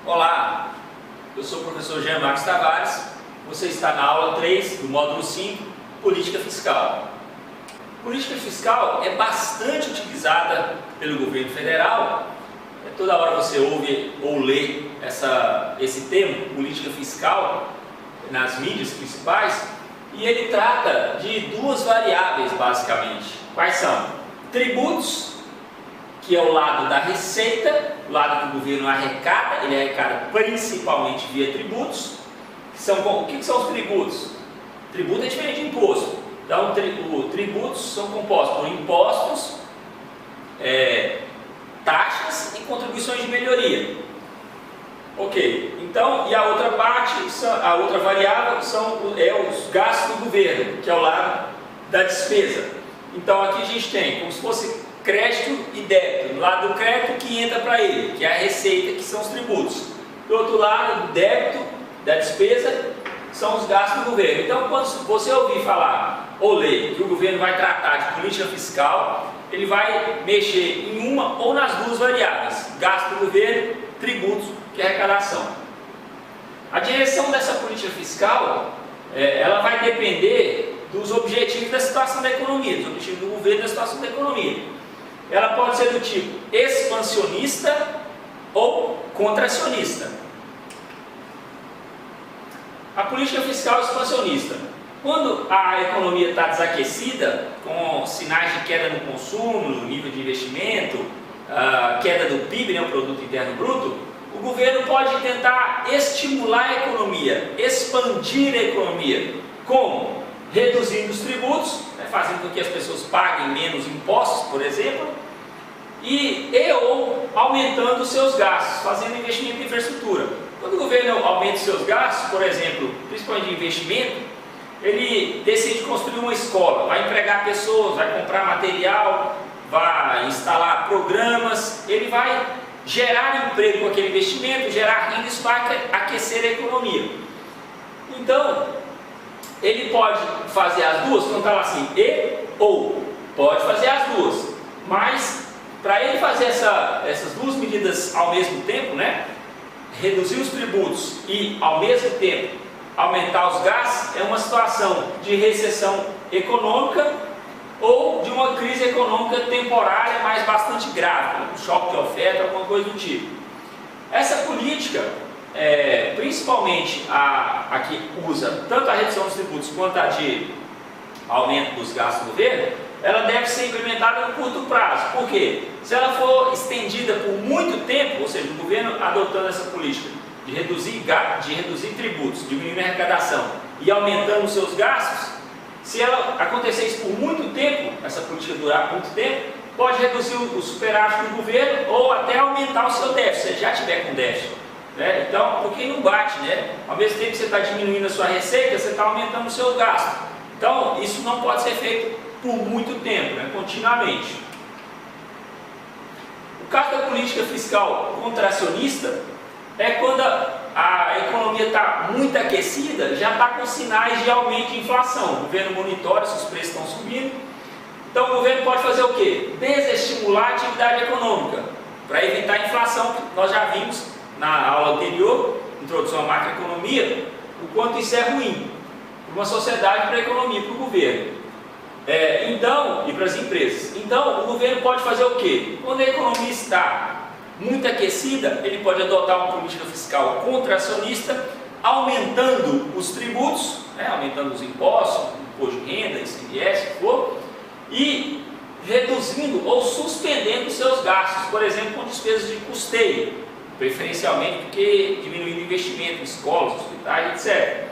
Olá, eu sou o professor Jean Marcos Tavares, você está na aula 3 do módulo 5, Política Fiscal. Política fiscal é bastante utilizada pelo governo federal, toda hora você ouve ou lê esse termo, política fiscal, nas mídias principais, e ele trata de duas variáveis basicamente. Quais são? Tributos, que é o lado da receita, o lado que o governo arrecada, ele arrecada principalmente via tributos. O que são os tributos? Tributo é diferente de imposto. Então, tributos são compostos por impostos, taxas e contribuições de melhoria. Ok, então, e a outra parte, a outra variável é os gastos do governo, que é o lado da despesa. Então, aqui a gente tem como se fosse crédito e débito. Do lado do crédito, que entra para ele, que é a receita, que são os tributos. Do outro lado, o débito da despesa são os gastos do governo. Então, quando você ouvir falar ou ler que o governo vai tratar de política fiscal, ele vai mexer em uma ou nas duas variáveis: gasto do governo, tributos, que é arrecadação. A direção dessa política fiscal, ela vai depender dos objetivos da situação da economia, dos objetivos do governo da situação da economia. Ela pode ser do tipo expansionista ou contracionista. A política fiscal expansionista: quando a economia está desaquecida, com sinais de queda no consumo, no nível de investimento, queda do PIB, o Produto Interno Bruto, o governo pode tentar estimular a economia, expandir a economia. Como? Reduzindo os tributos, fazendo com que as pessoas paguem menos impostos, por exemplo, ou aumentando os seus gastos, fazendo investimento em infraestrutura. Quando o governo aumenta os seus gastos, por exemplo, principalmente de investimento, ele decide construir uma escola, vai empregar pessoas, vai comprar material, vai instalar programas, ele vai gerar emprego com aquele investimento, gerar renda, isso vai aquecer a economia. Então, ele pode fazer as duas, quando está lá assim, ou pode fazer as duas, mas para ele fazer essas duas medidas ao mesmo tempo, reduzir os tributos e ao mesmo tempo aumentar os gastos, é uma situação de recessão econômica ou de uma crise econômica temporária, mas bastante grave, um choque de oferta, alguma coisa do tipo. Essa política, principalmente a que usa tanto a redução dos tributos quanto a de aumento dos gastos do governo, ela deve ser implementada no curto prazo. Por quê? Se ela for estendida por muito tempo, ou seja, o governo adotando essa política de reduzir tributos, diminuindo a arrecadação e aumentando os seus gastos, se ela acontecer isso por muito tempo, essa política durar muito tempo, pode reduzir o superávit do governo ou até aumentar o seu déficit, se já tiver com déficit. Então, porque não bate, Ao mesmo tempo que você está diminuindo a sua receita, você está aumentando o seu gasto. Então, isso não pode ser feito por muito tempo, continuamente. O caso da política fiscal contracionista é quando a economia está muito aquecida, já está com sinais de aumento de inflação. O governo monitora se os preços estão subindo. Então o governo pode fazer o quê? Desestimular a atividade econômica, para evitar a inflação, que nós já vimos na aula anterior, introdução à macroeconomia, o quanto isso é ruim para uma sociedade, para a economia, para o governo. E para as empresas. Então, o governo pode fazer o quê? Quando a economia está muito aquecida, ele pode adotar uma política fiscal contracionista, aumentando os tributos, aumentando os impostos, imposto de renda, ICMS, o que for, e reduzindo ou suspendendo seus gastos, por exemplo, com despesas de custeio, preferencialmente porque diminuindo o investimento em escolas, hospitais, etc.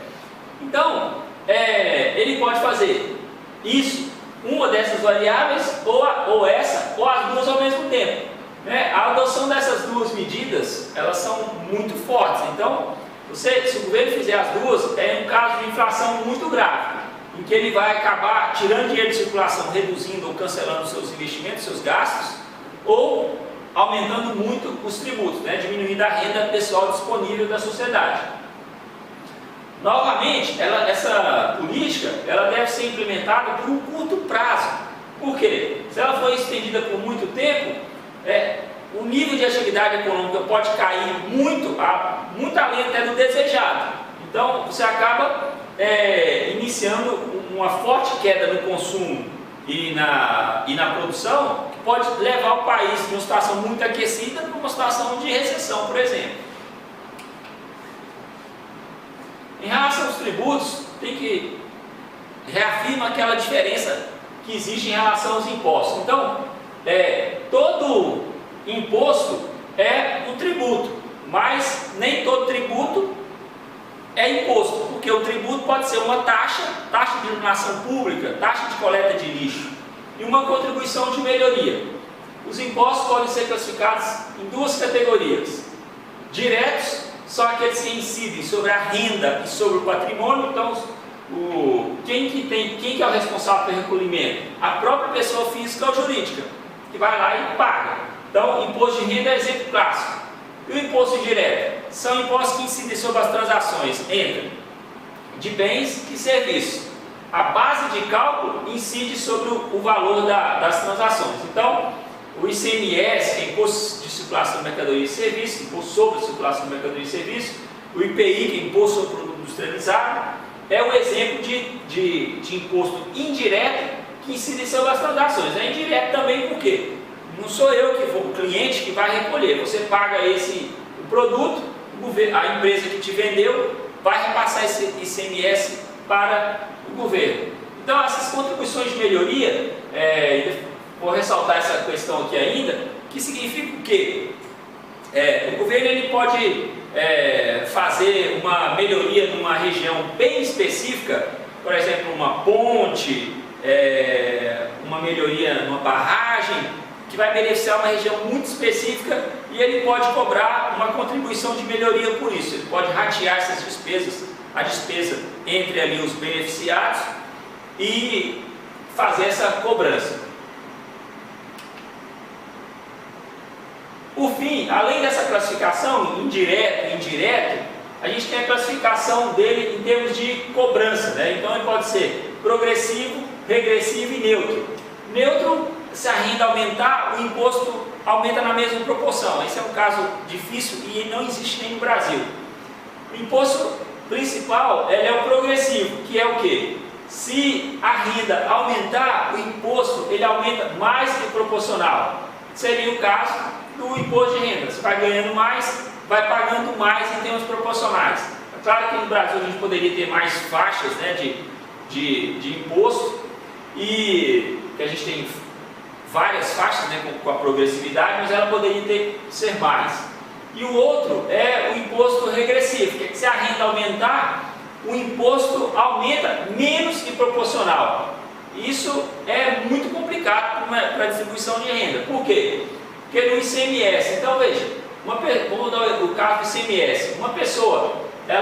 Então, ele pode fazer isso, uma dessas variáveis, ou essa, ou as duas ao mesmo tempo. A adoção dessas duas medidas, elas são muito fortes. Então, se o governo fizer as duas, é um caso de inflação muito grave, em que ele vai acabar tirando dinheiro de circulação, reduzindo ou cancelando seus investimentos, seus gastos, ou aumentando muito os tributos, diminuindo a renda pessoal disponível da sociedade. Novamente, essa política deve ser implementada por um curto prazo. Por quê? Se ela for estendida por muito tempo, o nível de atividade econômica pode cair muito além até do desejado. Então, você acaba iniciando uma forte queda no consumo e na produção, que pode levar o país de uma situação muito aquecida para uma situação de recessão, por exemplo. Em relação aos tributos, tem que reafirmar aquela diferença que existe em relação aos impostos. Então, todo imposto é um tributo, mas nem todo tributo é imposto, porque o tributo pode ser uma taxa de iluminação pública, taxa de coleta de lixo e uma contribuição de melhoria. Os impostos podem ser classificados em duas categorias: diretos, são aqueles que incidem sobre a renda e sobre o patrimônio. Então, quem que é o responsável pelo recolhimento? A própria pessoa física ou jurídica, que vai lá e paga. Então, imposto de renda é exemplo clássico. E o imposto indireto? São impostos que incidem sobre as transações entre de bens e serviços. A base de cálculo incide sobre o valor das transações. Então, o ICMS, que é Imposto de Circulação de Mercadoria e Serviço, Imposto sobre a Circulação de Mercadoria e Serviço, o IPI, que é Imposto sobre o Produto Industrializado, é um exemplo de imposto indireto que incide sobre as transações. É indireto também porque não sou eu que vou, o cliente que vai recolher. Você paga o produto, a empresa que te vendeu vai repassar esse ICMS para o governo. Então, essas contribuições de melhoria, vou ressaltar essa questão aqui ainda, que significa o quê? O governo ele pode fazer uma melhoria numa região bem específica, por exemplo, uma ponte, uma melhoria numa barragem, que vai beneficiar uma região muito específica, e ele pode cobrar uma contribuição de melhoria por isso. Ele pode ratear essas despesas, a despesa entre ali os beneficiados, e fazer essa cobrança. Por fim, além dessa classificação indireto e indireto, a gente tem a classificação dele em termos de cobrança, né? Então ele pode ser progressivo, regressivo e neutro. Neutro, se a renda aumentar, o imposto aumenta na mesma proporção. Esse é um caso difícil e não existe nem no Brasil. O imposto principal é o progressivo, que é o quê? Se a renda aumentar, o imposto ele aumenta mais que proporcional. Seria o caso do imposto de renda. Você vai ganhando mais, vai pagando mais em termos proporcionais. É claro que no Brasil a gente poderia ter mais faixas, né, de imposto, e que a gente tem várias faixas, né, com a progressividade, mas ela poderia ser mais. E o outro é o imposto regressivo, que é que se a renda aumentar, o imposto aumenta menos que proporcional. Isso é muito complicado para a distribuição de renda. Por quê? Porque no ICMS, então veja, vamos dar o caso do ICMS. Uma pessoa que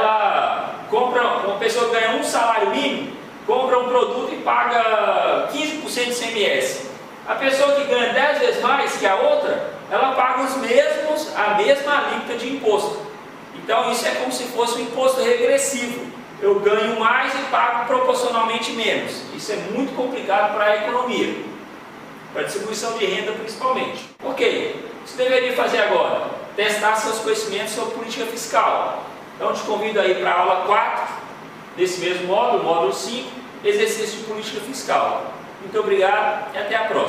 ganha um salário mínimo, compra um produto e paga 15% de ICMS. A pessoa que ganha 10 vezes mais que a outra, ela paga a mesma alíquota de imposto. Então isso é como se fosse um imposto regressivo. Eu ganho mais e pago proporcionalmente menos. Isso é muito complicado para a economia, para a distribuição de renda principalmente. Ok, o que você deveria fazer agora? Testar seus conhecimentos sobre política fiscal. Então te convido aí para a aula 4, desse mesmo módulo, módulo 5, exercício de política fiscal. Muito obrigado e até a próxima.